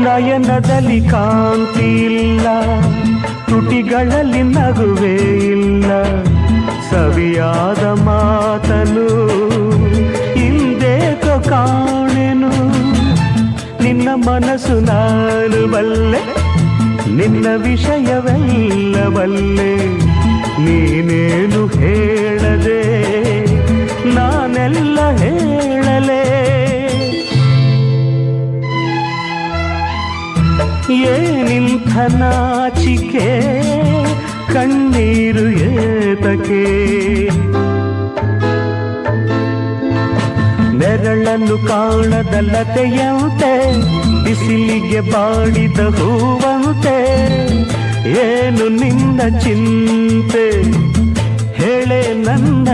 ನಯನದಲ್ಲಿ ಕಾಂತಿ ಇಲ್ಲ, ತುಟಿಗಳಲ್ಲಿ ನಗುವೇ ಇಲ್ಲ, ಸವಿಯಾದ ಮಾತನು ಹಿಂದೇಕೋ ಕಾಣೆನು. ನಿನ್ನ ಮನಸ್ಸು ನಾನು ಬಲ್ಲೆ, ನಿನ್ನ ವಿಷಯವೆಲ್ಲ ಬಲ್ಲೆ, ನೀನೇನು ಹೇಳದೆ ನಾನೆಲ್ಲ ಹೇಳಲೇ. ಏನಿಂಥ ನಾಚಿಕೆ, ಕಣ್ಣೀರು ಏತಕೆ, ನೆರಳನ್ನು ಕಾಣದ ಲತೆಯಂತೆ, ಬಿಸಿಲಿಗೆ ಬಾಡಿದ ಹೂವಂತೆ, ಏನು ನಿನ್ನ ಚಿಂತೆ ಹೇಳೆ ನನ್ನ